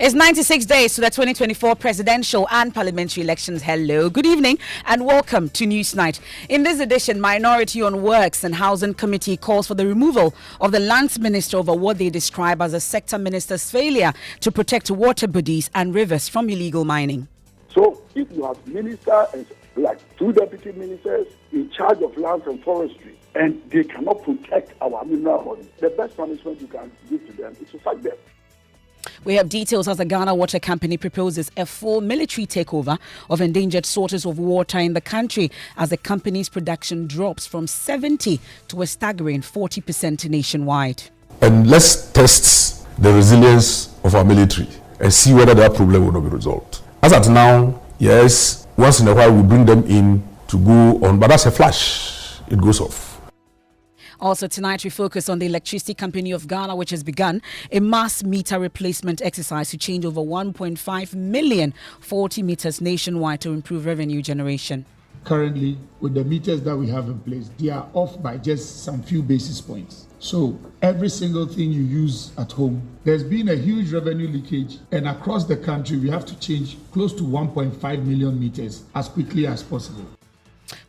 It's 96 days to the 2024 presidential and parliamentary elections. Hello, good evening, and welcome to Newsnight. In this edition, Minority on Works and Housing Committee calls for the removal of the Lands Minister over what they describe as a sector minister's failure to protect water bodies and rivers from illegal mining. So, if you have ministers like two deputy ministers in charge of lands and forestry, and they cannot protect our mineral bodies, the best punishment you can give to them is to sack them. We have details as the Ghana Water Company proposes a full military takeover of endangered sources of water in the country as the company's production drops from 70 to a staggering 40% nationwide. And let's test the resilience of our military and see whether that problem will not be resolved. As at now, yes, once in a while we bring them in to go on, but that's a flash, it goes off. Also tonight, we focus on the Electricity Company of Ghana, which has begun a mass meter replacement exercise to change over 1.5 million 40 meters nationwide to improve revenue generation. Currently, with the meters that we have in place, they are off by just some few basis points. So every single thing you use at home, there's been a huge revenue leakage, and across the country, we have to change close to 1.5 million meters as quickly as possible.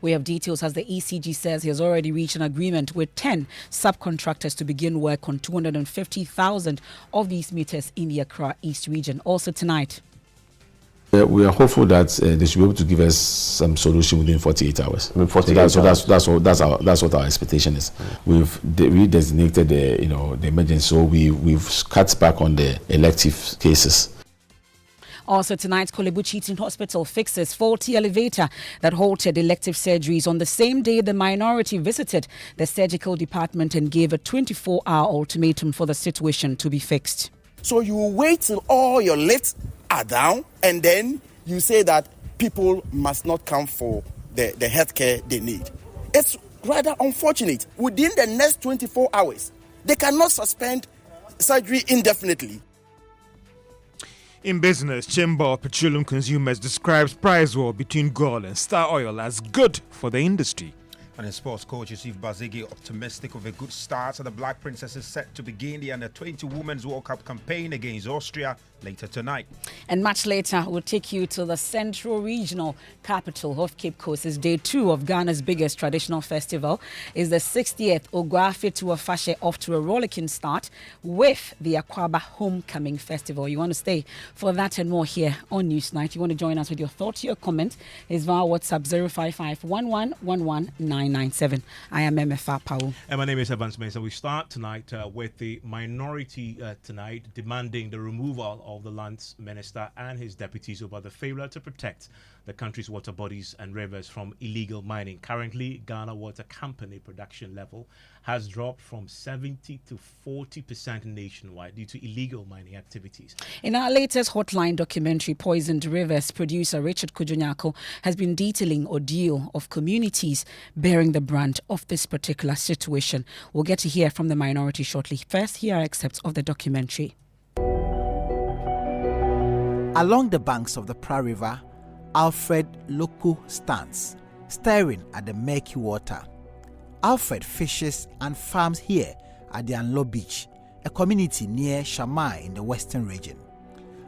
We have details as the ECG says he has already reached an agreement with 10 subcontractors to begin work on 250,000 of these meters in the Accra East region. Also tonight, we are hopeful that they should be able to give us some solution within 48 hours. I mean, 48 hours. That's what our expectation is. We've redesignated the emergency, so we've cut back on the elective cases. Also tonight, Korle-Bu Teaching Hospital fixes faulty elevator that halted elective surgeries on the same day the minority visited the surgical department and gave a 24-hour ultimatum for the situation to be fixed. So you wait till all your lifts are down and then you say that people must not come for the healthcare they need. It's rather unfortunate. Within the next 24 hours, they cannot suspend surgery indefinitely. In business, Chamber of Petroleum Consumers describes price war between gold and Star Oil as good for the industry. And in sports, coach Yusuf Bazigi optimistic of a good start. So the Black Princess is set to begin the Under-20 Women's World Cup campaign against Austria later tonight. And much later, we'll take you to the central regional capital of Cape Coast. It's day 2 of Ghana's biggest traditional festival. It's the 60th Ogwafe Tuafashe, off to a rollicking start with the Akwaba Homecoming Festival. You want to stay for that and more here on Newsnight. You want to join us with your thoughts, your comment is via WhatsApp 055-1111-997. I am MFA Pau. And my name is Evans Mason. We start tonight with the minority tonight demanding the removal of the Lands Minister and his deputies over the failure to protect the country's water bodies and rivers from illegal mining. Currently, Ghana Water Company production level has dropped from 70 to 40% nationwide due to illegal mining activities. In our latest Hotline documentary, Poisoned Rivers, producer Richard Kujonyako has been detailing ordeal of communities bearing the brunt of this particular situation. We'll get to hear from the minority shortly. First, here are excerpts of the documentary. Along the banks of the Pra River, Alfred Loku stands, staring at the murky water. Alfred fishes and farms here at the Anlo Beach, a community near Shamai in the western region.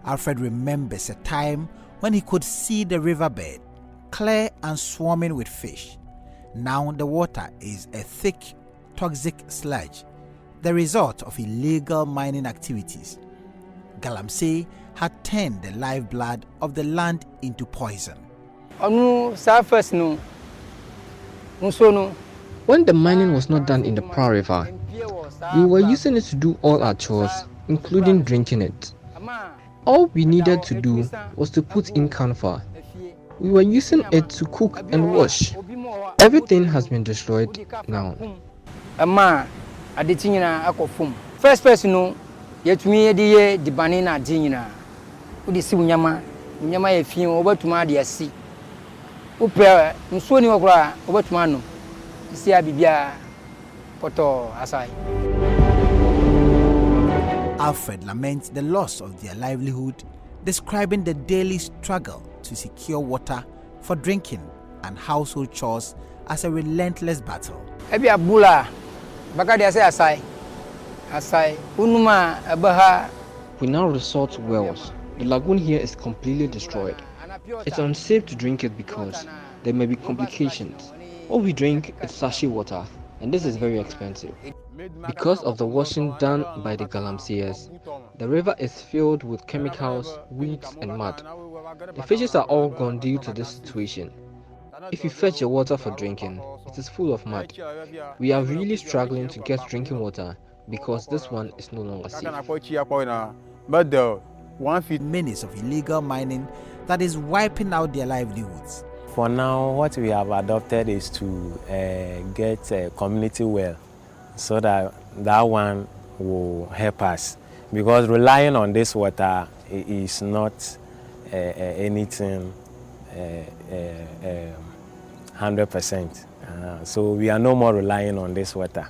Alfred remembers a time when he could see the riverbed, clear and swarming with fish. Now the water is a thick, toxic sludge, the result of illegal mining activities. Galamsey had turned the lifeblood of the land into poison. When the mining was not done in the Pra River, we were using it to do all our chores, including drinking it. All we needed to do was to put in camphor. We were using it to cook and wash. Everything has been destroyed now. First person, yet me the banana dinner. Udisi unyama yefi over to my dear sea. Upera, Musoni Okra, over to Mano. See Bibia Poto Asai. Alfred laments the loss of their livelihood, describing the daily struggle to secure water for drinking and household chores as a relentless battle. Ebia Bula, Bakadia say Asai. Unuma Abaha We now resort to wells. The lagoon here is completely destroyed. It's unsafe to drink it because there may be complications. All we drink is sachet water, and this is very expensive. Because of the washing done by the galamseers, the river is filled with chemicals, weeds, and mud. The fishes are all gone due to this situation. If you fetch your water for drinking, it is full of mud. We are really struggling to get drinking water because this one is no longer safe. Minutes of illegal mining that is wiping out their livelihoods. For now, what we have adopted is to get a community well, so that one will help us. Because relying on this water is not anything 100%. So we are no more relying on this water.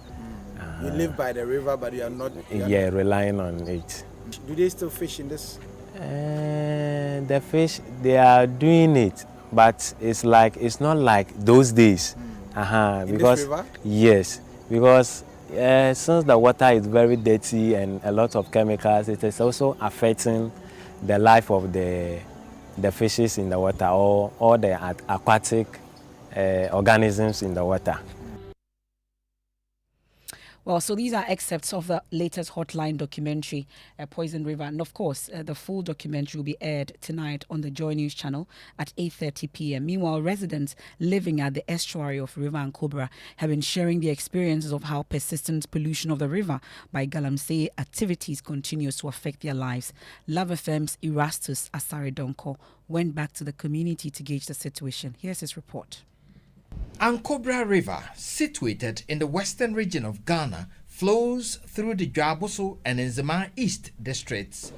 You live by the river, but you are not. Relying on it. Do they still fish in this? The fish, they are doing it, but it's not like those days. In Because this river? yes, because since the water is very dirty and a lot of chemicals, it is also affecting the life of the fishes in the water, or all the aquatic organisms in the water. Well, so these are excerpts of the latest Hotline documentary, Poison River. And of course, the full documentary will be aired tonight on the Joy News channel at 8:30 p.m. Meanwhile, residents living at the estuary of River Ankobra have been sharing the experiences of how persistent pollution of the river by galamsey activities continues to affect their lives. Love FM's Erastus Asaridonko went back to the community to gauge the situation. Here's his report. Ankobra River, situated in the western region of Ghana, flows through the Dwaboso and Nzema East districts.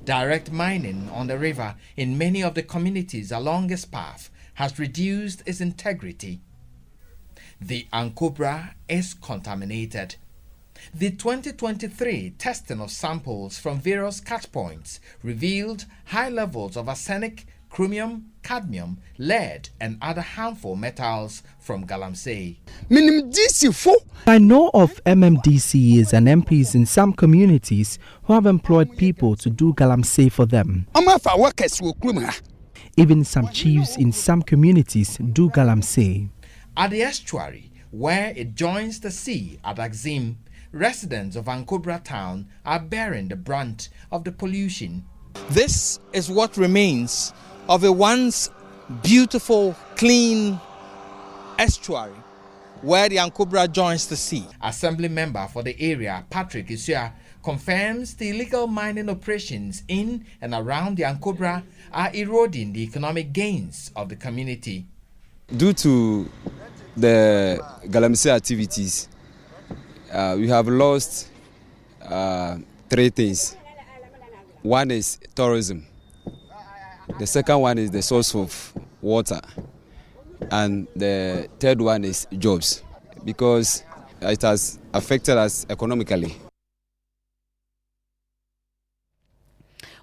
Direct mining on the river in many of the communities along its path has reduced its integrity. The Ankobra is contaminated. The 2023 testing of samples from various catch points revealed high levels of arsenic, chromium, cadmium, lead, and other harmful metals from galamsey. I know of MMDCs and MPs in some communities who have employed people to do galamsey for them. Even some chiefs in some communities do galamsey. At the estuary, where it joins the sea at Axim, residents of Ankobra town are bearing the brunt of the pollution. This is what remains of a once beautiful, clean estuary where the Ankobra joins the sea. Assembly member for the area, Patrick Isua, confirms the illegal mining operations in and around the Ankobra are eroding the economic gains of the community. Due to the galamsey activities, we have lost three things. One is tourism. The second one is the source of water. And the third one is jobs, because it has affected us economically.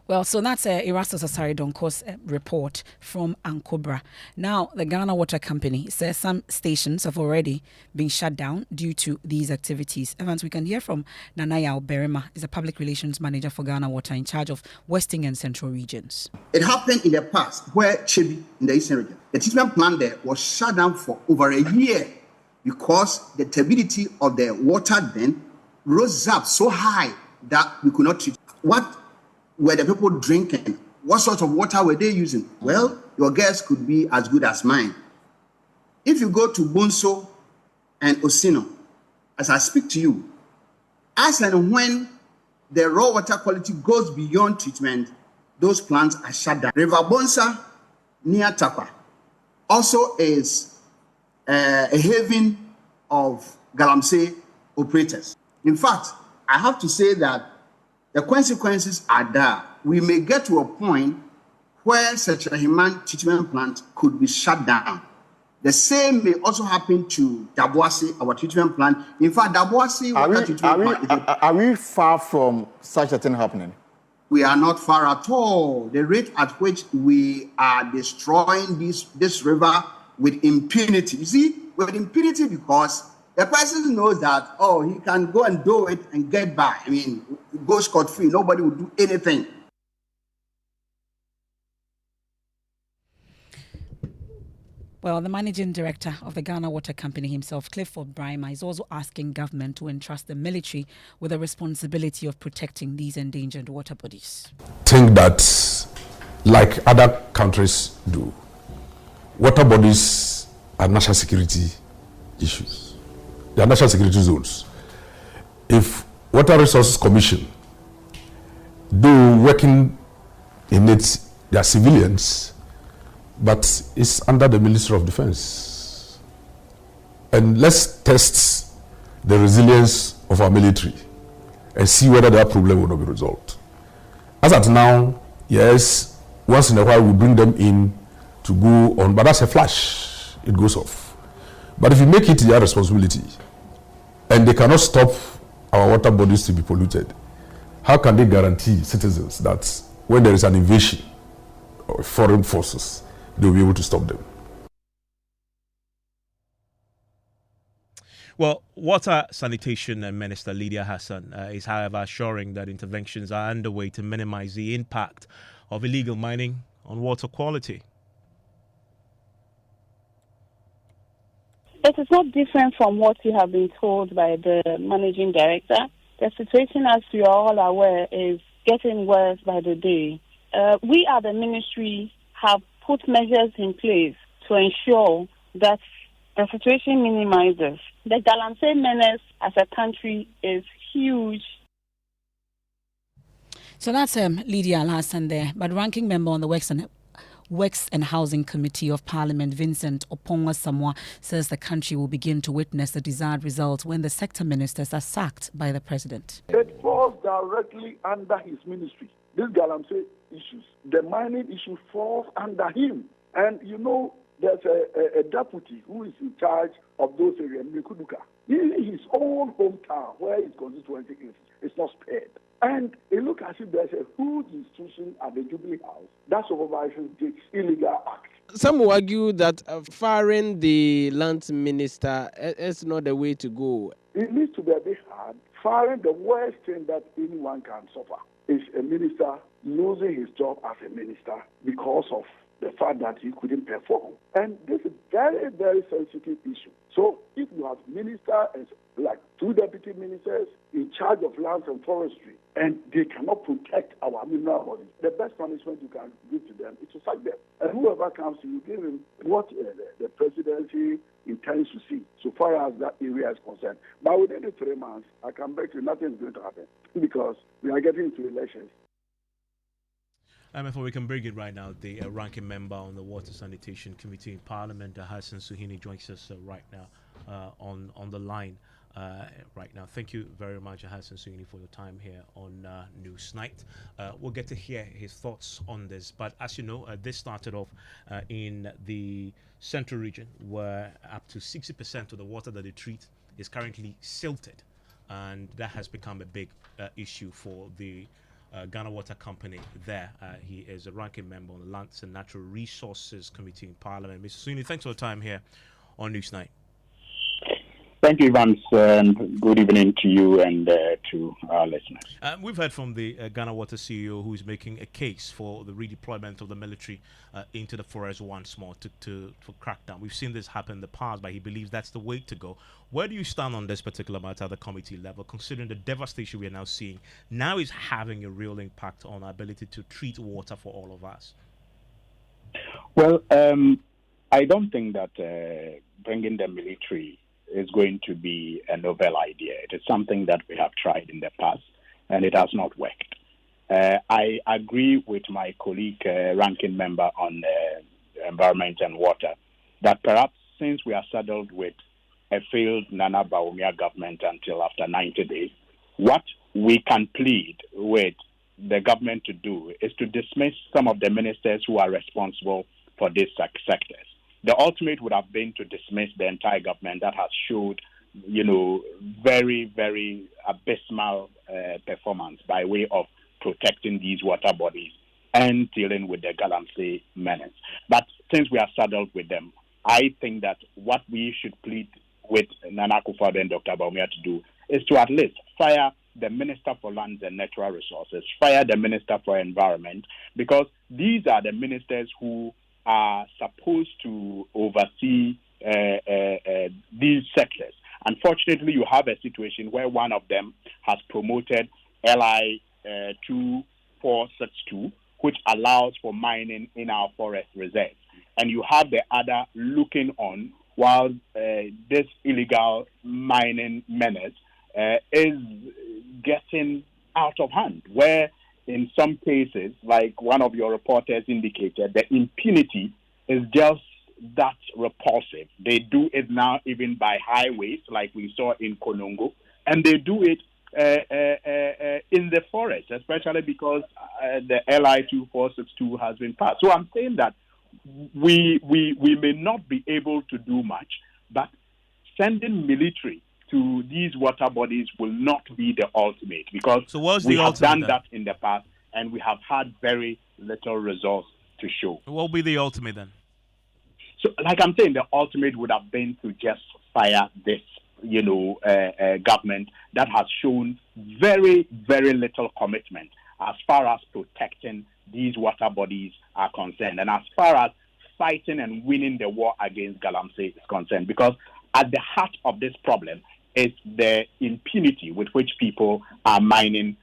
Well, so that's Erastus Asaridonko's report from Ankobra. Now, the Ghana Water Company says some stations have already been shut down due to these activities. Evans, we can hear from Nanaya Berima, is a public relations manager for Ghana Water in charge of Western and Central regions. It happened in the past where Chibi in the Eastern region, the treatment plant there was shut down for over a year because the turbidity of the water then rose up so high that we could not treat. What were the people drinking? What sort of water were they using? Well, your guess could be as good as mine. If you go to Bunso and Osino, as I speak to you, as and when the raw water quality goes beyond treatment, those plants are shut down. River Bonsa near Tapa also is a haven of galamsey operators. In fact, I have to say that the consequences are there. We may get to a point where such a human treatment plant could be shut down. The same may also happen to Daboasi, our treatment plant. In fact, Daboasi water treatment plant. Are we far from such a thing happening? We are not far at all. The rate at which we are destroying this river with impunity. You see, with impunity because the person knows that, oh, he can go and do it and get by. I mean, go scot-free. Nobody will do anything. Well, the managing director of the Ghana Water Company himself, Clifford Brima, is also asking government to entrust the military with the responsibility of protecting these endangered water bodies. Think that, like other countries do, water bodies are national security issues. They are national security zones. If Water Resources Commission do working in it, they are civilians, but it's under the Ministry of Defense. And let's test the resilience of our military and see whether that problem will not be resolved. As at now, yes, once in a while we bring them in to go on, but that's a flash, it goes off. But if you make it their responsibility and they cannot stop our water bodies to be polluted, how can they guarantee citizens that when there is an invasion of foreign forces, they will be able to stop them? Well, Water Sanitation Minister Lydia Hassan is, however, assuring that interventions are underway to minimize the impact of illegal mining on water quality. It is not different from what you have been told by the managing director. The situation, as you are all aware, is getting worse by the day. We at the ministry have put measures in place to ensure that the situation minimizes. The Galamsey menace as a country is huge. So that's Lydia Al-Hassan there, but ranking member on the Works and Housing Committee of Parliament, Vincent Oponwa Samoa, says the country will begin to witness the desired results when the sector ministers are sacked by the president. It falls directly under his ministry. This Galamsey issues, the mining issue falls under him. And you know, there's a deputy who is in charge of those areas, Mikuduka. Even his own hometown, where his constituency is not spared. And it looks as if there's a huge institution at the Jubilee House that supervises this illegal act. Some will argue that firing the land minister is not the way to go. It needs to be a bit hard. Firing, the worst thing that anyone can suffer is a minister losing his job as a minister because of the fact that he couldn't perform. And this is a very, very sensitive issue. So if you have ministers, like 2 deputy ministers in charge of lands and forestry, and they cannot protect our mineral bodies, the best punishment you can give to them is to sack them. And whoever comes to you, give him what the presidency intends to see, so far as that area is concerned. But within the 3 months, I can bet you nothing is going to happen because we are getting into elections. And before we can bring it right now, the ranking member on the Water Sanitation Committee in Parliament, Hassan Suhuyini, joins us right now on the line right now. Thank you very much, Hassan Suhuyini, for your time here on Newsnight. We'll get to hear his thoughts on this. But as you know, this started off in the central region, where up to 60% of the water that they treat is currently silted. And that has become a big issue for the Ghana Water Company there. He is a ranking member on the Lands and Natural Resources Committee in Parliament. Mr. Suhuyini, thanks for your time here on Newsnight. Thank you, Evans, and good evening to you and to our listeners. We've heard from the Ghana Water CEO, who is making a case for the redeployment of the military into the forest once more for crackdown. We've seen this happen in the past, but he believes that's the way to go. Where do you stand on this particular matter at the committee level, considering the devastation we are now seeing now is having a real impact on our ability to treat water for all of us? Well, I don't think that bringing the military is going to be a novel idea. It is something that we have tried in the past, and it has not worked. I agree with my colleague, ranking member on environment and water, that perhaps since we are saddled with a failed Nana Bawumia government until after 90 days, what we can plead with the government to do is to dismiss some of the ministers who are responsible for these sectors. The ultimate would have been to dismiss the entire government that has showed, very, very abysmal performance by way of protecting these water bodies and dealing with the Galamsey menace. But since we are saddled with them, I think that what we should plead with Nana Akufo-Addo and Dr. Bawumia to do is to at least fire the Minister for Lands and Natural Resources, fire the Minister for Environment, because these are the ministers who are supposed to oversee these sectors. Unfortunately, you have a situation where one of them has promoted LI 2462, which allows for mining in our forest reserves. And you have the other looking on while this illegal mining menace is getting out of hand, where in some cases, like one of your reporters indicated, the impunity is just that repulsive. They do it now even by highways, like we saw in Konongo, and they do it in the forest, especially because the LI 2462 has been passed. So I'm saying that we may not be able to do much, but sending military to these water bodies will not be the ultimate, because we have done that in the past and we have had very little results to show. What will be the ultimate then? So, like I'm saying, the ultimate would have been to just fire this, government that has shown very, very little commitment as far as protecting these water bodies are concerned, and as far as fighting and winning the war against galamsey is concerned, because at the heart of this problem is the impunity with which people are mining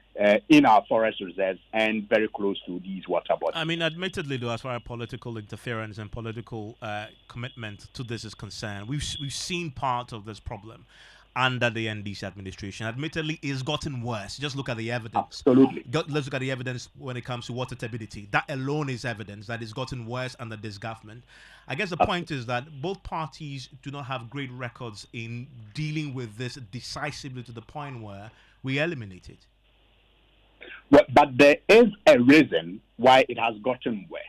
in our forest reserves and very close to these water bodies. I mean, admittedly, though, as far as political interference and political commitment to this is concerned, we've seen part of this problem under the NDC administration. Admittedly, it's gotten worse. Just look at the evidence. Absolutely. Let's look at the evidence when it comes to water turbidity. That alone is evidence that it's gotten worse under this government. I guess the point is that both parties do not have great records in dealing with this decisively to the point where we eliminate it. Well, but there is a reason why it has gotten worse.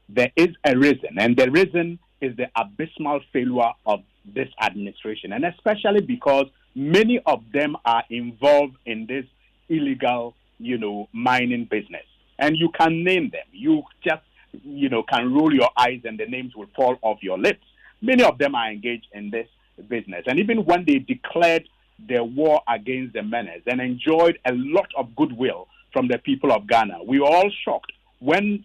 There is a reason, and the reason is the abysmal failure of this administration, and especially because many of them are involved in this illegal, mining business. And you can name them. You just, can roll your eyes and the names will fall off your lips. Many of them are engaged in this business. And even when they declared the war against the menace and enjoyed a lot of goodwill from the people of Ghana, we were all shocked when,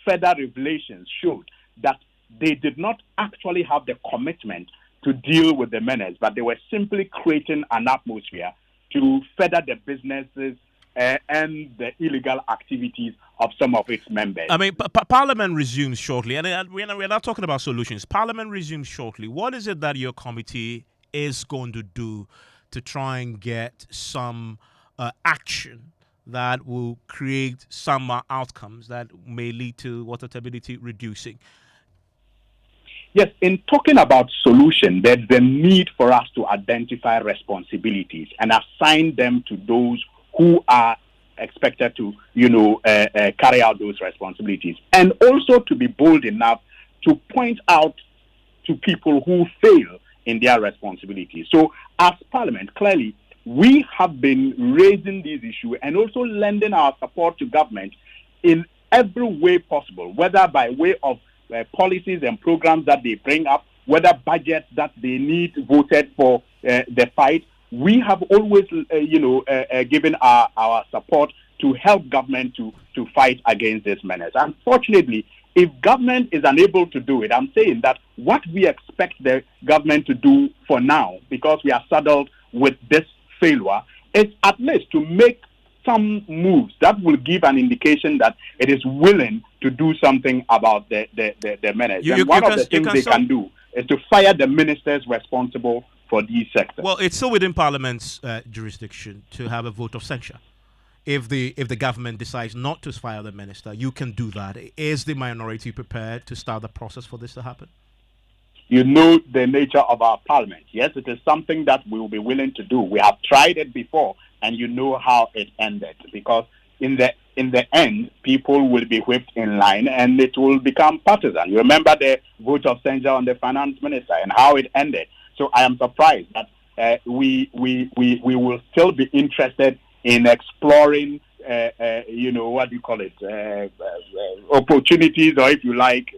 further revelations showed that they did not actually have the commitment to deal with the menace, but they were simply creating an atmosphere to further the businesses and the illegal activities of some of its members. I mean, Parliament resumes shortly, and we're not talking about solutions. Parliament resumes shortly. What is it that your committee is going to do to try and get some action that will create some outcomes that may lead to water turbidity reducing? Yes, in talking about solution, there's the need for us to identify responsibilities and assign them to those who are expected to, carry out those responsibilities. And also to be bold enough to point out to people who fail in their responsibilities. So as Parliament, clearly, we have been raising these issues and also lending our support to government in every way possible, whether by way of policies and programs that they bring up, whether budgets that they need voted for the fight. We have always, given our support to help government to fight against this menace. Unfortunately, if government is unable to do it, I'm saying that what we expect the government to do for now, because we are saddled with this failure, is at least to make some moves that will give an indication that it is willing to do something about the menace. And one of the things they can do is to fire the ministers responsible for these sectors. Well, it's still within Parliament's jurisdiction to have a vote of censure. If the government decides not to fire the minister, you can do that. Is the minority prepared to start the process for this to happen? You know the nature of our Parliament. Yes, it is something that we will be willing to do. We have tried it before, and you know how it ended. Because in the end, people will be whipped in line, and it will become partisan. You remember the vote of censure on the finance minister and how it ended. So I am surprised that we will still be interested in exploring, opportunities, or if you like,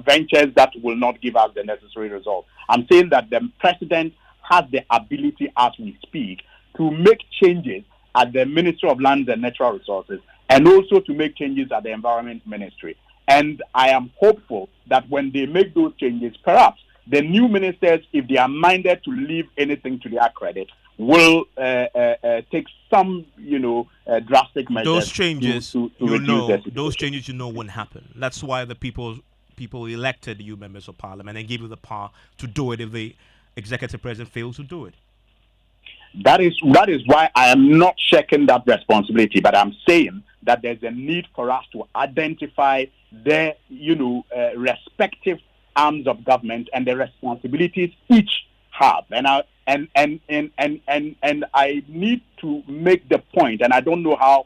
ventures that will not give us the necessary result. I'm saying that the president has the ability as we speak to make changes at the Ministry of Lands and Natural Resources and also to make changes at the Environment Ministry. And I am hopeful that when they make those changes, perhaps the new ministers, if they are minded to leave anything to their credit, will take some, drastic measures. Those changes, to reduce the situation. those changes, won't happen. That's why the people elected you members of parliament and gave you the power to do it if the executive president fails to do it. That is why I am not checking that responsibility, but I'm saying that there's a need for us to identify their, respective arms of government and the responsibilities each have. And I need to make the point, and I don't know how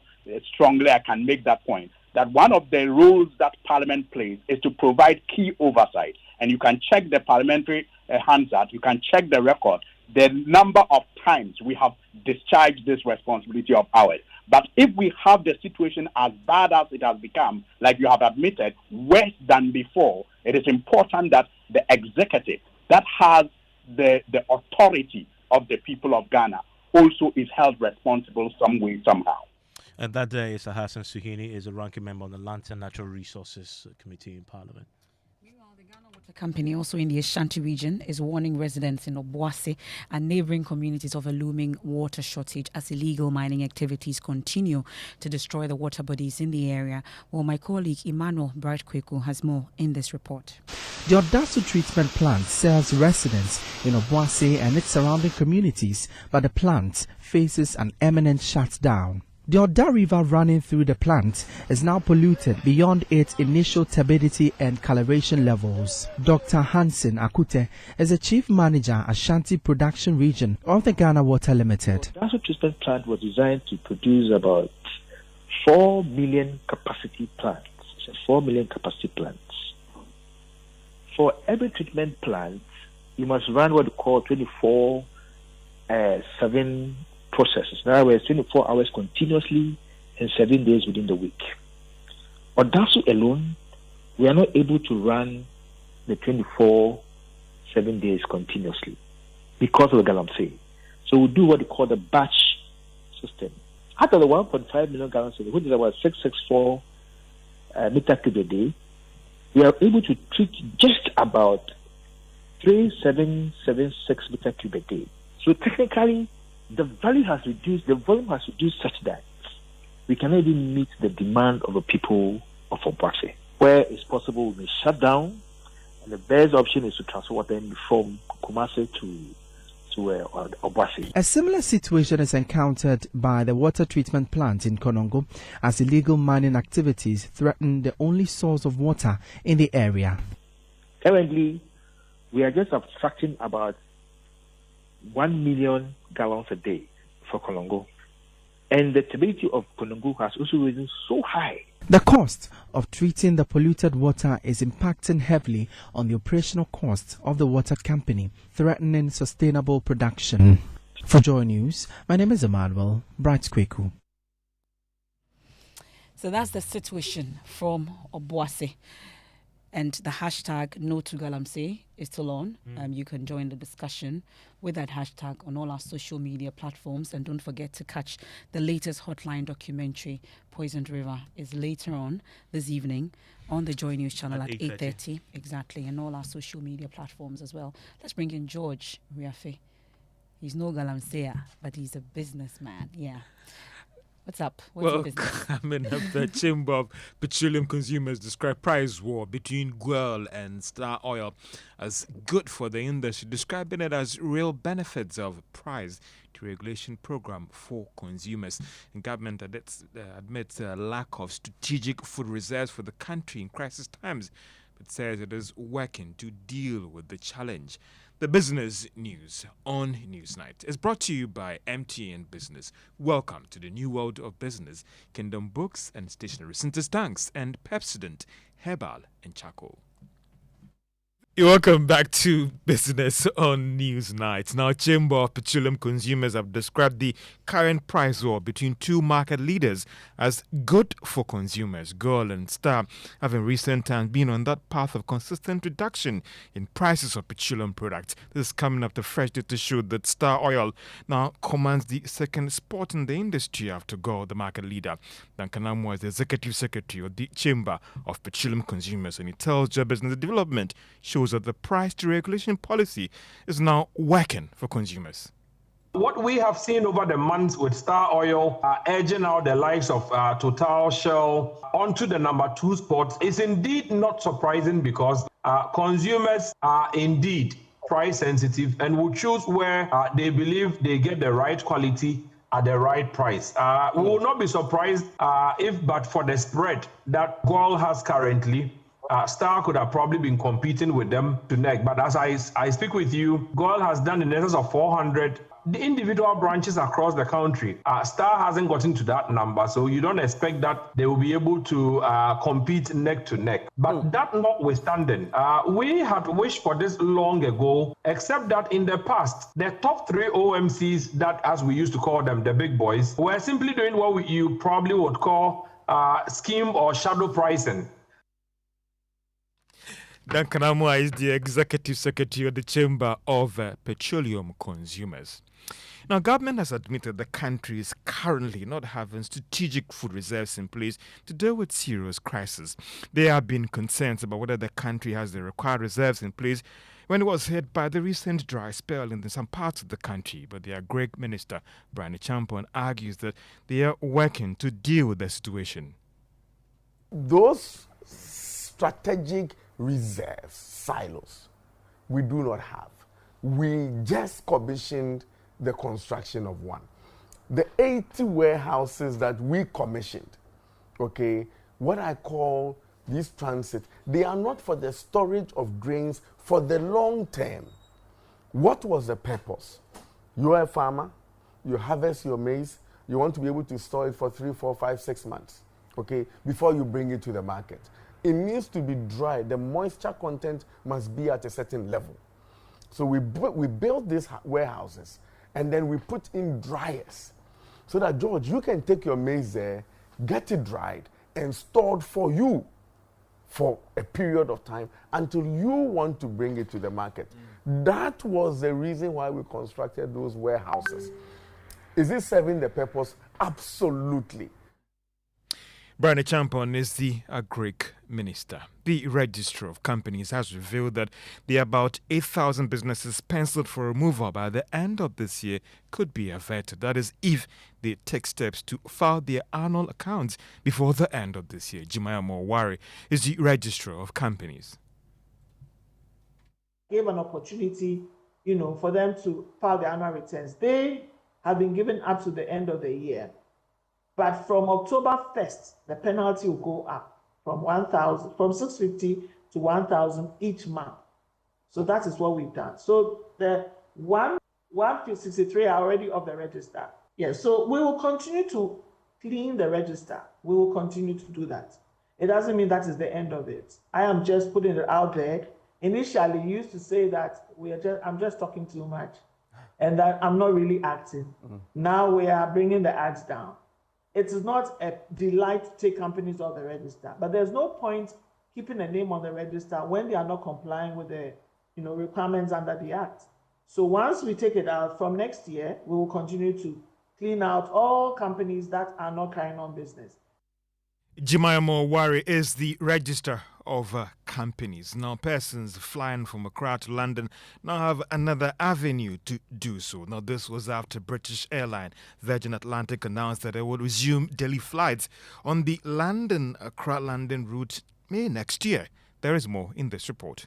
strongly I can make that point, that one of the roles that Parliament plays is to provide key oversight. And you can check the Parliamentary Hansard, you can check the record, the number of times we have discharged this responsibility of ours. But if we have the situation as bad as it has become, like you have admitted, worse than before, it is important that the executive that has the authority of the people of Ghana also is held responsible some way, somehow. And that day, Sir Hassan Suhini is a ranking member on the Lands and Natural Resources Committee in Parliament. The company, also in the Ashanti region, is warning residents in Obuasi and neighboring communities of a looming water shortage as illegal mining activities continue to destroy the water bodies in the area. Well, my colleague Emmanuel Bright-Kweku has more in this report. The Odasu treatment plant serves residents in Obuasi and its surrounding communities, but the plant faces an imminent shutdown. The Oda River running through the plant is now polluted beyond its initial turbidity and coloration levels. Dr. Hansen Akute is the Chief Manager, Ashanti Production Region of the Ghana Water Limited. The Odasu treatment plant was designed to produce about 4 million capacity plants. It's a 4 million capacity plants. For every treatment plant, you must run what we call 24/7 processes. In other words, 24 hours continuously and 7 days within the week. Odasu alone, we are not able to run the 24/7 days continuously because of the galamsey. So we do what we call the batch system. Out of the 1.5 million gallons, which is about 664 meter cube a day, we are able to treat just about 3776 meter cube a day. So technically, the volume has reduced such that we cannot even meet the demand of the people of Obuasi. Where it's possible, we may shut down, and the best option is to transfer water from Kumasi to Obuasi. A similar situation is encountered by the water treatment plant in Konongo as illegal mining activities threaten the only source of water in the area. Currently, we are just abstracting about 1 million gallons a day for Konongo. And the turbidity of Konongo has also risen so high. The cost of treating the polluted water is impacting heavily on the operational costs of the water company, threatening sustainable production. For Joy News, my name is Emmanuel Bright-Kweku. So that's the situation from Obuasi. And the hashtag No to Galamsey is still on. You can join the discussion with that hashtag on all our social media platforms. And don't forget to catch the latest Hotline documentary, Poisoned River, is later on this evening on the Joy News channel at 8:30. Exactly. And all our social media platforms as well. Let's bring in George Riafe. He's no Galamseya, but he's a businessman. Yeah. What's up? What's your business? Coming up, the Chamber of Petroleum Consumers describe price war between Guel and Star Oil as good for the industry, describing it as real benefits of price deregulation program for consumers. And government admits a lack of strategic food reserves for the country in crisis times, but says it is working to deal with the challenge. The business news on Newsnight is brought to you by MTN Business. Welcome to the new world of business. Kingdom Books and Stationery, Sinter's Tanks and Pepsodent, Herbal and Charcoal. Welcome back to Business on Newsnight. Now, Chamber of Petroleum Consumers have described the current price war between two market leaders as good for consumers. Gold and Star have in recent times been on that path of consistent reduction in prices of petroleum products. This is coming after fresh data showed that Star Oil now commands the second spot in the industry after Gold, the market leader. Duncan Amoah is the executive secretary of the Chamber of Petroleum Consumers, and he tells Joe Business the development shows that the price to regulation policy is now working for consumers. What we have seen over the months with Star Oil edging out the likes of Total, Shell onto the number 2 spot is indeed not surprising because consumers are indeed price sensitive and will choose where they believe they get the right quality at the right price. We will not be surprised if but for the spread that Gold has currently, Star could have probably been competing with them to neck. But as I speak with you, Gold has done in excess of 400. The individual branches across the country, Star hasn't gotten to that number, so you don't expect that they will be able to compete neck to neck. But that notwithstanding, we had wished for this long ago, except that in the past, the top 3 OMCs, that as we used to call them, the big boys, were simply doing what you probably would call scheme or shadow pricing. Duncan Amoah is the executive secretary of the Chamber of Petroleum Consumers. Now, government has admitted the country is currently not having strategic food reserves in place to deal with serious crisis. There have been concerns about whether the country has the required reserves in place when it was hit by the recent dry spell in some parts of the country. But the Agri Minister, Brani Champon, argues that they are working to deal with the situation. Those strategic reserves, silos, we do not have. We just commissioned the construction of one. The 80 warehouses that we commissioned, okay, what I call these transit, they are not for the storage of grains for the long term. What was the purpose? You are a farmer, you harvest your maize, you want to be able to store it for 3, 4, 5, 6 months, okay, before you bring it to the market. It needs to be dry. The moisture content must be at a certain level. So we built these warehouses and then we put in dryers so that, George, you can take your maize there, get it dried and stored for you for a period of time until you want to bring it to the market. That was the reason why we constructed those warehouses. Is it serving the purpose? Absolutely. Brani Champon is the Agri Minister. The Registrar of Companies has revealed that the about 8,000 businesses penciled for removal by the end of this year could be averted. That is, if they take steps to file their annual accounts before the end of this year. Jimaya Mowari is the Registrar of Companies. Gave an opportunity, for them to file their annual returns. They have been given up to the end of the year. But from October 1st, the penalty will go up from 650 to 1,000 each month. So that is what we've done. So the 163 are already off the register. Yes, so we will continue to clean the register. We will continue to do that. It doesn't mean that is the end of it. I am just putting it out there. Initially, you used to say that I'm just talking too much and that I'm not really acting. Now we are bringing the ads down. It is not a delight to take companies off the register, but there's no point keeping a name on the register when they are not complying with the requirements under the Act. So once we take it out from next year, we will continue to clean out all companies that are not carrying on business. Jimaya Mowari is the Register of Companies. Now, persons flying from Accra to London now have another avenue to do so. Now, this was after British airline Virgin Atlantic announced that it would resume daily flights on the London-Accra-London route May next year. There is more in this report.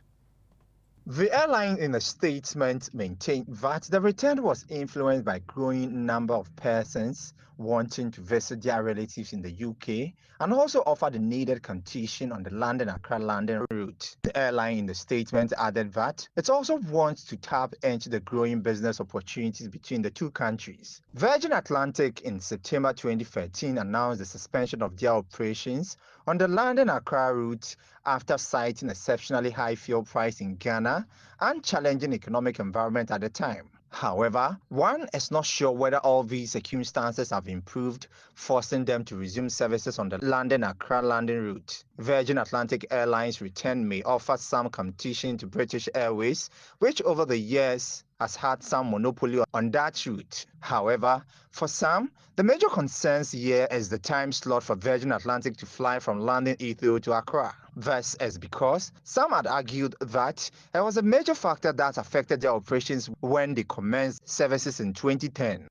The airline in a statement maintained that the return was influenced by a growing number of persons wanting to visit their relatives in the UK and also offer the needed congestion on the London-Accra-London route. The airline in the statement added that it also wants to tap into the growing business opportunities between the two countries. Virgin Atlantic in September 2013 announced the suspension of their operations on the London-Accra route after citing exceptionally high fuel price in Ghana and challenging economic environment at the time. However, one is not sure whether all these circumstances have improved, forcing them to resume services on the London-Accra landing route. Virgin Atlantic Airlines return may offer some competition to British Airways, which over the years has had some monopoly on that route. However, for some, the major concerns here is the time slot for Virgin Atlantic to fly from London Heathrow to Accra. This is because some had argued that it was a major factor that affected their operations when they commenced services in 2010.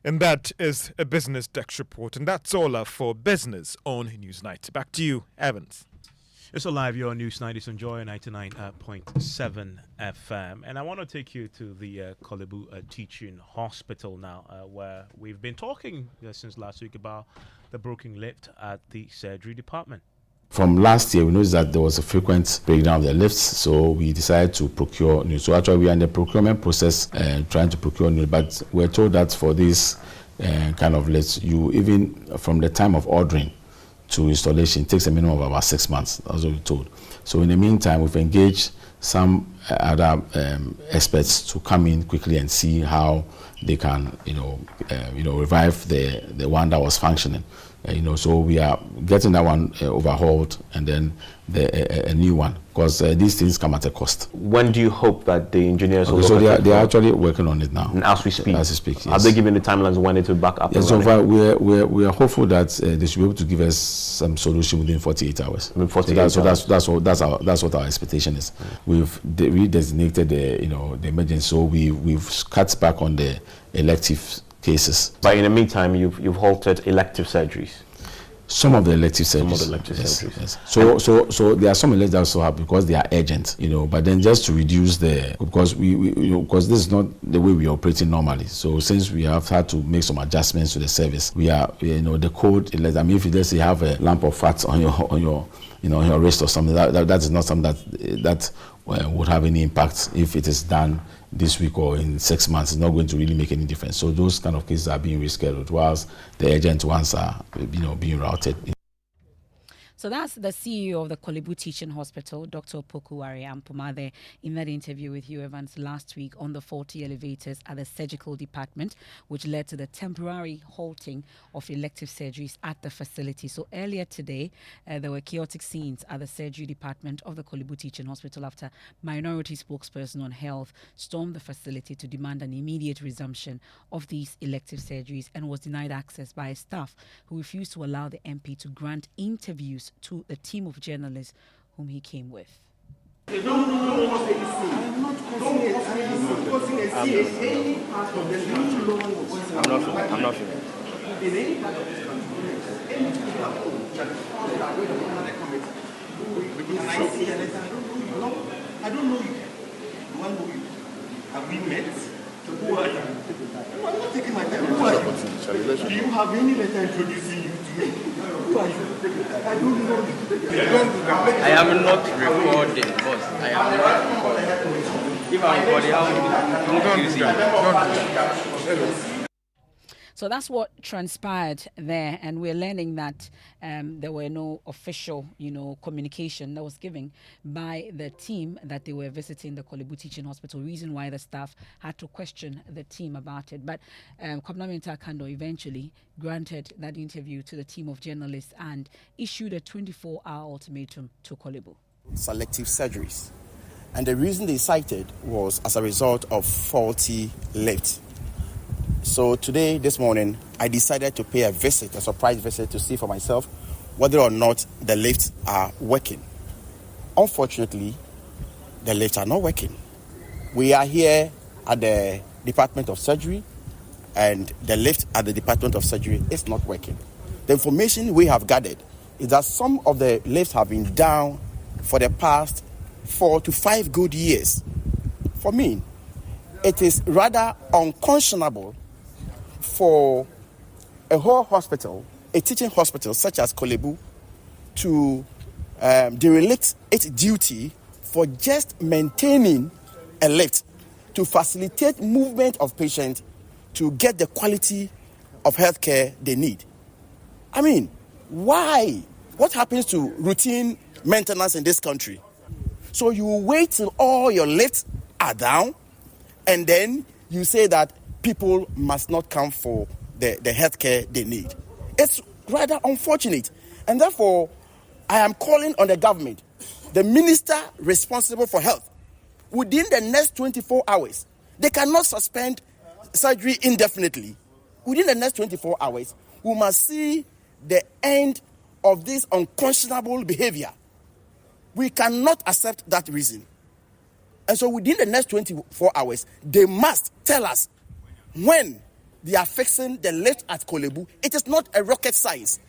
And that is a Business Desk report. And that's all for Business on Newsnight. Back to you, Evans. It's alive, your Newsnight is on Joy 99.7 FM. And I want to take you to the Korle-Bu Teaching Hospital now, where we've been talking since last week about the broken lift at the surgery department. From last year, we noticed that there was a frequent breakdown of the lifts, so we decided to procure new. So actually, we are in the procurement process trying to procure new, but we're told that for this kind of lifts, you even from the time of ordering to installation, it takes a minimum of about 6 months. That's what we're told. So in the meantime, we've engaged some other experts to come in quickly and see how they can, revive the one that was functioning. So we are getting that one overhauled and then a new one, because these things come at a cost. When do you hope that the engineers will so they are actually working on it now. And as we speak? As we speak, yes. Have they given the timelines when it will back up? Yes, so far we are hopeful that they should be able to give us some solution within 48 hours. Within 48 hours. That's what our expectation is. We've redesignated the emergency, so we've cut back on the elective cases. But in the meantime, you've halted elective surgeries. Some of the elective surgeries. Yes. So there are some electives that also happen because they are urgent, But then just to reduce because because this is not the way we are operating normally. So since we have had to make some adjustments to the service, we are, the code. I mean, if you let's say you have a lump of fat on your wrist or something, that is not something that would have any impact if it is done this week or in 6 months. It's not going to really make any difference. So those kind of cases are being rescheduled, whilst the urgent ones are, being routed. So that's the CEO of the Korle-Bu Teaching Hospital, Dr. Pokuwari Ampomade, in that interview with you, Evans, last week on the faulty elevators at the surgical department, which led to the temporary halting of elective surgeries at the facility. So earlier today, there were chaotic scenes at the surgery department of the Korle-Bu Teaching Hospital after minority spokesperson on health stormed the facility to demand an immediate resumption of these elective surgeries and was denied access by a staff who refused to allow the MP to grant interviews to the team of journalists whom he came with. I'm not sure. I don't know you. Do I know you? Have we met? Who are you? I'm not taking my time. Who are you? Do you have any letter introducing you to me? Who are you? I don't know you. I am not recording, boss. I am not recording. If I'm recording, how will you So that's what transpired there, and we're learning that there were no official, communication that was given by the team that they were visiting the Korle-Bu Teaching Hospital. Reason why the staff had to question the team about it, but Kwabena Kando eventually granted that interview to the team of journalists and issued a 24-hour ultimatum to Korle-Bu. Selective surgeries, and the reason they cited was as a result of faulty lift. So today, this morning, I decided to pay a surprise visit to see for myself whether or not the lifts are working. Unfortunately, the lifts are not working. We are here at the Department of Surgery, and the lift at the Department of Surgery is not working. The information we have gathered is that some of the lifts have been down for the past 4 to 5 good years. For me, it is rather unconscionable for a whole hospital, a teaching hospital such as Korle-Bu, to derelict its duty for just maintaining a lift to facilitate movement of patients to get the quality of healthcare they need. I mean, why? What happens to routine maintenance in this country? So you wait till all your lifts are down, and then you say that people must not come for the health care they need. It's rather unfortunate. And therefore, I am calling on the government, the minister responsible for health, within the next 24 hours. They cannot suspend surgery indefinitely. Within the next 24 hours, we must see the end of this unconscionable behavior. We cannot accept that reason. And so within the next 24 hours, they must tell us when they are fixing the lift at Korle-Bu. It is not a rocket science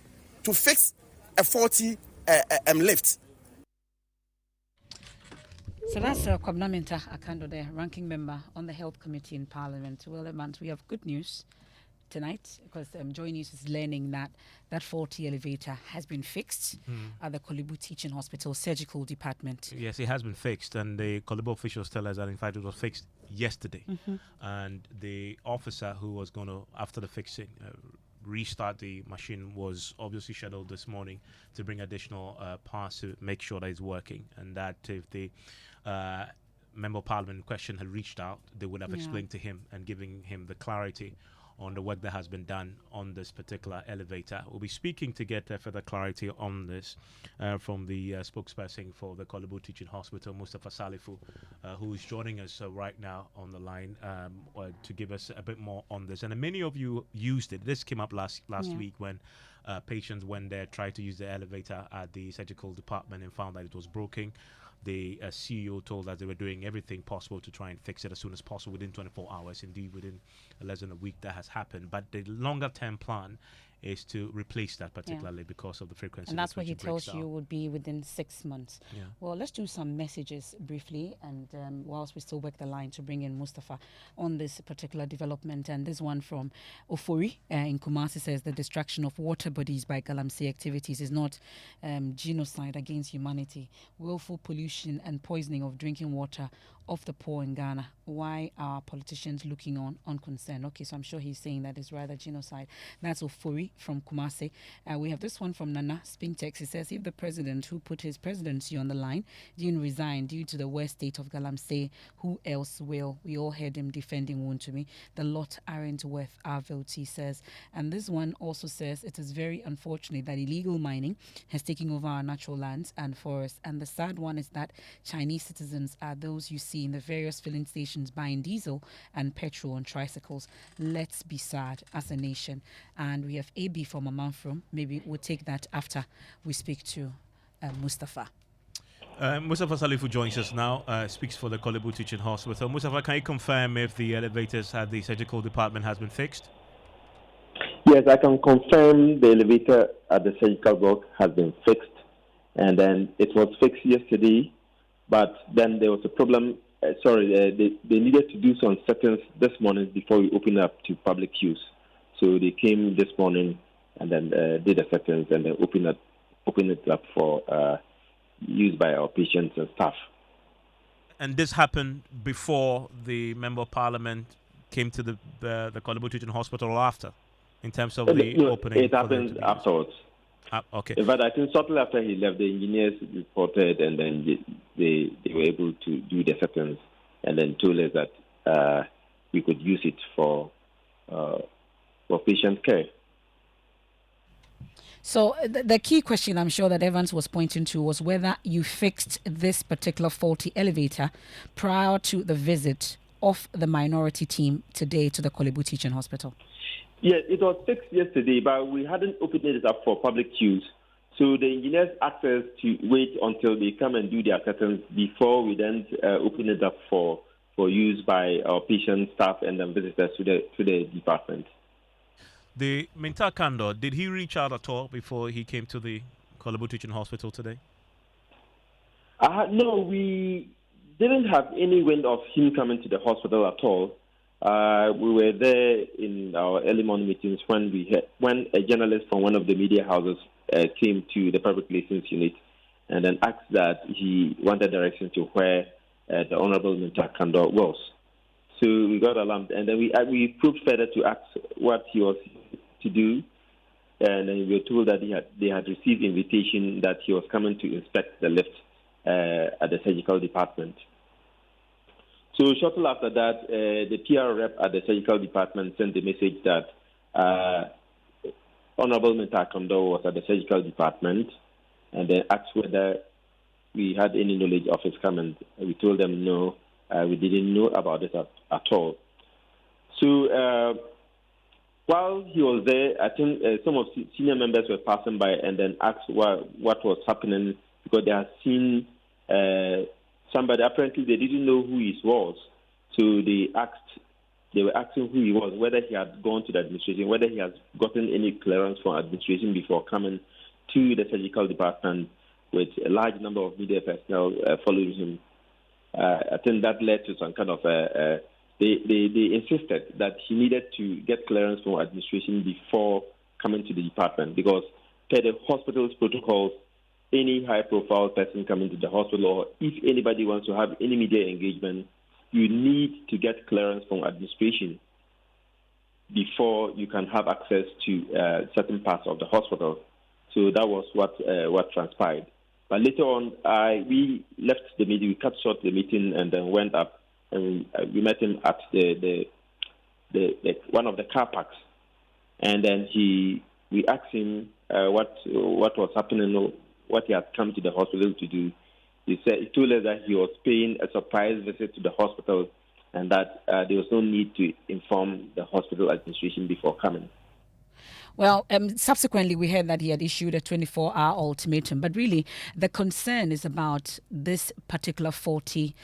to fix a 40 lift. So that's Kwabena Mintah Akando, the ranking member on the Health Committee in Parliament. Well, Evans, we have good news tonight because Joy News is learning that that faulty elevator has been fixed at the Korle-Bu Teaching Hospital Surgical Department. Yes, it has been fixed, and the Korle-Bu officials tell us that in fact it was fixed yesterday. And the officer who was going to, after the fixing, restart the machine was obviously scheduled this morning to bring additional parts to make sure that it's working, and that if the Member of Parliament in question had reached out, they would have explained to him and giving him the clarity on the work that has been done on this particular elevator. We'll be speaking to get further clarity on this from the spokesperson for the Korle-Bu Teaching Hospital, Mustafa Salifu, who is joining us right now on the line to give us a bit more on this. And many of you used it. This came up last week when patients went there, tried to use the elevator at the surgical department and found that it was broken. The CEO told us they were doing everything possible to try and fix it as soon as possible within 24 hours. Indeed, within less than a week that has happened. But the longer term plan is to replace that, particularly because of the frequency. And that's what he tells you would be within 6 months. Yeah. Well, let's do some messages briefly, and whilst we still work the line to bring in Mustafa on this particular development. And this one from Ofori in Kumasi says the destruction of water bodies by Galamsey activities is not genocide against humanity. Willful pollution and poisoning of drinking water of the poor in Ghana. Why are politicians looking on unconcerned? Okay, so I'm sure he's saying that it's rather genocide. That's Ofori from Kumasi. We have this one from Nana Spintex. He says, if the president who put his presidency on the line didn't resign due to the worst state of Galamsey, who else will? We all heard him defending Wontumi. The lot aren't worth our votes, he says. And this one also says, it is very unfortunate that illegal mining has taken over our natural lands and forests. And the sad one is that Chinese citizens are those you see in the various filling stations buying diesel and petrol on tricycles. Let's be sad as a nation. And we have AB from Amanfrom. Maybe we'll take that after we speak to Mustafa. Mustafa Salifu joins us now, speaks for the Korle-Bu Teaching Hospital. Mustafa, can you confirm if the elevators at the surgical department has been fixed? Yes, I can confirm the elevator at the surgical block has been fixed. And then it was fixed yesterday, but then there was a problem. They needed to do some settings this morning before we open up to public use. So they came this morning and then did the settings and then opened it up for use by our patients and staff. And this happened before the Member of Parliament came to the Korle-Bu Teaching Hospital or after, in terms of the opening? It happened afterwards. Okay. In fact, I think shortly after he left, the engineers reported, and then they were able to do the settings, and then told us that we could use it for patient care. So the key question I'm sure that Evans was pointing to was whether you fixed this particular faulty elevator prior to the visit of the minority team today to the Korle-Bu Teaching Hospital. Yes, it was fixed yesterday, but we hadn't opened it up for public use. So the engineers asked us to wait until they come and do their settings before we then open it up for use by our patient staff and then visitors to the department. The Mintah Akando, did he reach out at all before he came to the Korle-Bu Teaching Hospital today? No, we didn't have any wind of him coming to the hospital at all. We were there in our early morning meetings when a journalist from one of the media houses came to the public relations unit and then asked that he wanted direction to where the Honorable Mintah Akando was. So we got alarmed, and then we probed further to ask what he was to do, and then we were told that they had received invitation that he was coming to inspect the lift at the surgical department. So shortly after that, the PR rep at the surgical department sent a message that Honorable Mr. Kondo was at the surgical department, and then asked whether we had any knowledge of his comment. We told them no, we didn't know about it at all. So while he was there, I think some of senior members were passing by and then asked what was happening, because they had seen somebody. Apparently, they didn't know who he was, so they were asking who he was, whether he had gone to the administration, whether he has gotten any clearance from administration before coming to the surgical department, with a large number of media personnel following him. I think that led to some kind of they insisted that he needed to get clearance from administration before coming to the department, because per the hospital's protocols, any high-profile person coming to the hospital, or if anybody wants to have any media engagement, you need to get clearance from administration before you can have access to certain parts of the hospital. So that was what transpired. But later on, we left the meeting, we cut short the meeting, and then went up, and we met him at the one of the car parks. And then we asked him what was happening, what he had come to the hospital to do. He told us that he was paying a surprise visit to the hospital, and that there was no need to inform the hospital administration before coming. Well, subsequently, we heard that he had issued a 24-hour ultimatum. But really, the concern is about this particular faulty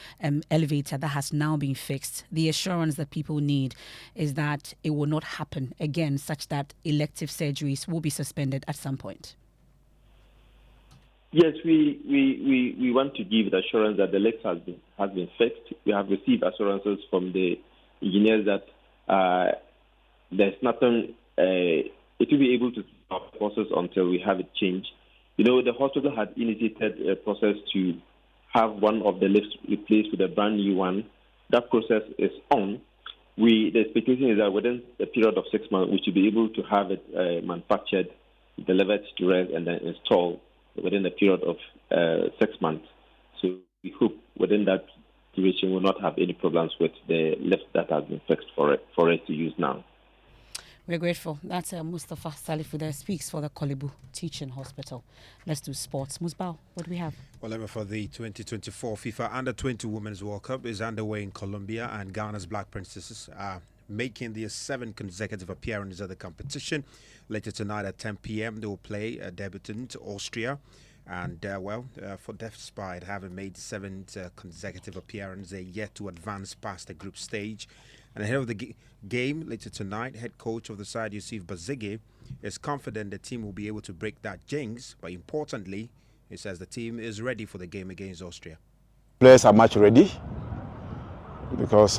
elevator that has now been fixed. The assurance that people need is that it will not happen again, such that elective surgeries will be suspended at some point. Yes, we want to give the assurance that the lift has been fixed. We have received assurances from the engineers that there's nothing. It will be able to stop the process until we have it changed. You know, the hospital had initiated a process to have one of the lifts replaced with a brand new one. That process is on. The expectation is that within a period of 6 months, we should be able to have it manufactured, delivered to rest, and then installed within a period of 6 months. So we hope within that duration we'll not have any problems with the lift that has been fixed for us to use now. We're grateful. That's Mustafa Salifu there speaks for the Korle-Bu Teaching Hospital. Let's do sports. Musbao, what do we have? Well, for the 2024 FIFA Under-20 Women's World Cup is underway in Colombia, and Ghana's Black Princesses are making their 7th consecutive appearance at the competition. Later tonight at 10 p.m. they will play a debutant Austria. And, for despite having made 7 consecutive appearances, they're yet to advance past the group stage. And ahead of the game later tonight, head coach of the side, Yusuf Bazige, is confident the team will be able to break that jinx. But importantly, he says the team is ready for the game against Austria. Players are much ready because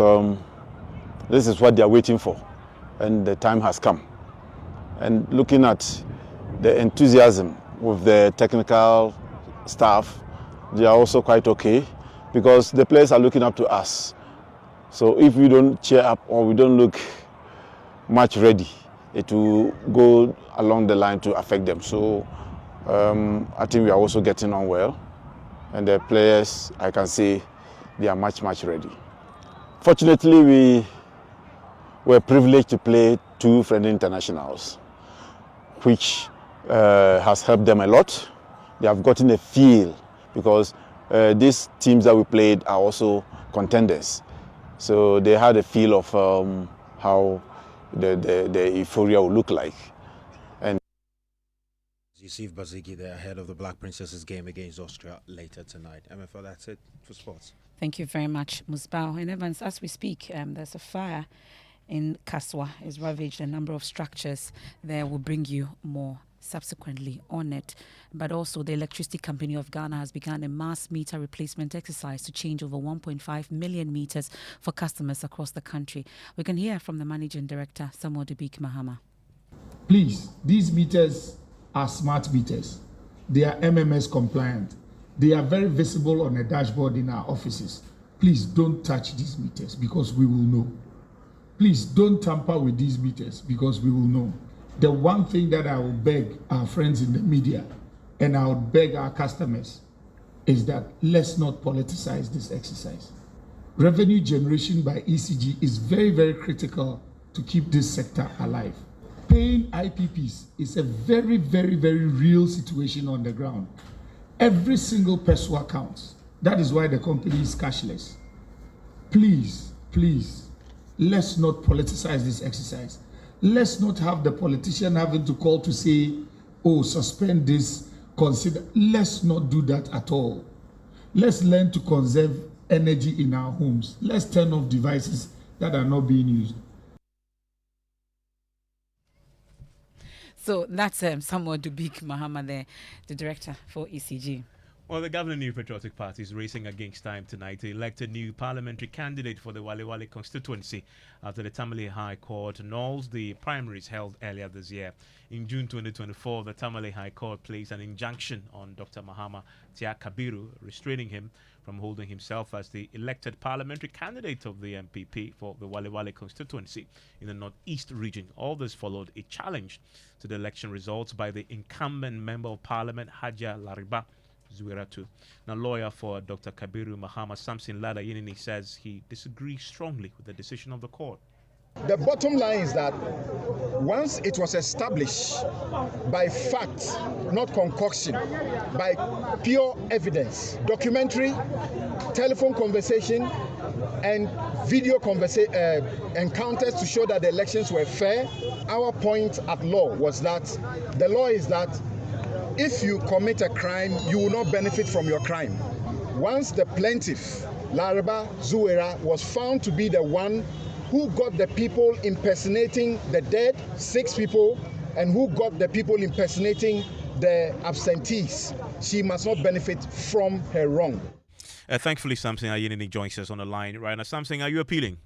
this is what they are waiting for, and the time has come. And looking at the enthusiasm with the technical staff, they are also quite okay because the players are looking up to us. So if we don't cheer up or we don't look much ready, it will go along the line to affect them. So I think we are also getting on well. And the players, I can say, they are much, much ready. Fortunately, we were privileged to play 2 friendly internationals, which has helped them a lot. They have gotten a feel because these teams that we played are also contenders. So they had a feel of how the euphoria will look like. And Yusuf Bazigi there ahead of the Black Princesses game against Austria later tonight. MFL, that's it for sports. Thank you very much, Musbao. And Evans, as we speak, there's a fire in Kaswa. It's ravaged a number of structures. There will bring you more subsequently on it. But also the Electricity Company of Ghana has begun a mass meter replacement exercise to change over 1.5 million meters for customers across the country. We can hear from the Managing Director, Samuel Debik Mahama. Please, these meters are smart meters. They are MMS compliant. They are very visible on a dashboard in our offices. Please don't touch these meters because we will know. Please don't tamper with these meters because we will know. The one thing that I will beg our friends in the media and I would beg our customers is that let's not politicize this exercise. revenue generation by ECG is very, very critical to keep this sector alive. Paying IPPs is a very, very, very real situation on the ground. Every single peso counts. That is why the company is cashless. Please, please, let's not politicize this exercise. Let's not have the politician having to call to say, oh, suspend this, consider. Let's not do that at all. Let's learn to conserve energy in our homes. Let's turn off devices that are not being used. So that's Samuel Dubik Mahama there, the director for ECG. Well, the governing New Patriotic Party is racing against time tonight to elect a new parliamentary candidate for the Wale constituency after the Tamale High Court annuls the primaries held earlier this year. In June 2024, the Tamale High Court placed an injunction on Dr. Mahama Tia Kabiru, restraining him from holding himself as the elected parliamentary candidate of the MPP for the Wale constituency in the Northeast region. All this followed a challenge to the election results by the incumbent Member of Parliament, Haja Lariba Zueratu. Now, lawyer for Dr. Kabiru Mahama, Samson Lada Yinini, says he disagrees strongly with the decision of the court. The bottom line is that once it was established by fact, not concoction, by pure evidence, documentary, telephone conversation, and video encounters to show that the elections were fair, our point at law was that the law is that if you commit a crime, you will not benefit from your crime. Once the plaintiff, Lariba Zuera, was found to be the one who got the people impersonating the dead, 6 people, and who got the people impersonating the absentees, she must not benefit from her wrong. Thankfully, Samson Ayinini joins us on the line right now. Samson, are you appealing?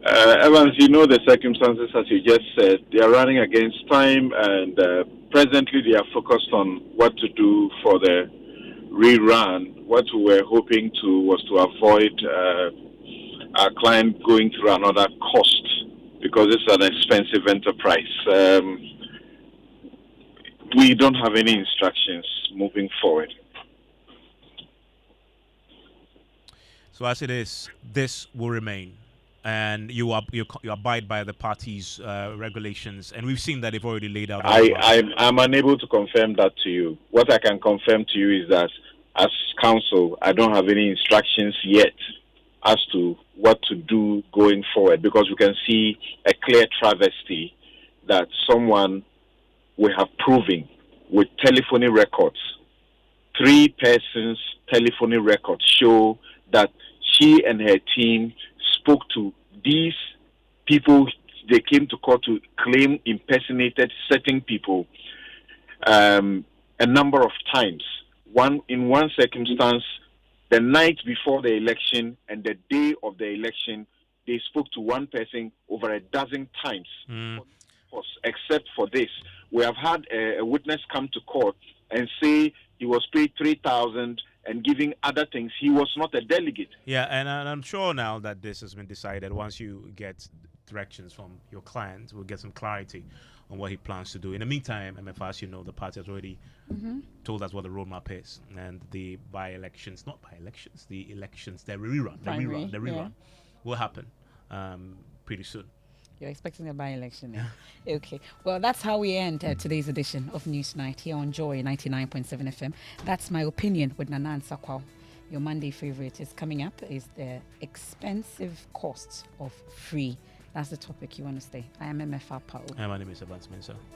Evans, you know the circumstances, as you just said. They are running against time, and presently they are focused on what to do for the rerun. What we were hoping to was to avoid our client going through another cost, because it's an expensive enterprise. We don't have any instructions moving forward. So as it is, this will remain, and you abide by the party's regulations, and we've seen that they've already laid out. I'm unable to confirm that to you. What I can confirm to you is that as counsel, I don't have any instructions yet as to what to do going forward, because we can see a clear travesty that someone we have proven with telephony records, 3 persons' telephony records show that she and her team spoke to these people. They came to court to claim impersonated certain people a number of times. In one circumstance, the night before the election and the day of the election, they spoke to one person over a dozen times. Except for this, we have had a witness come to court and say he was paid 3,000 and giving other things. He was not a delegate. Yeah, and I'm sure now that this has been decided, once you get directions from your client, we'll get some clarity on what he plans to do. In the meantime, MFA, as you know, the party has already told us what the roadmap is, and the by-elections, not by-elections, the elections, the rerun will happen pretty soon. You're expecting a by-election. Okay. Well, that's how we end today's edition of Newsnight here on Joy 99.7 FM. That's my opinion with Nana Sakwao. Your Monday favorite is coming up is the expensive cost of free. That's the topic you want to stay. I am MFA Pao. My name is Evans Mensah.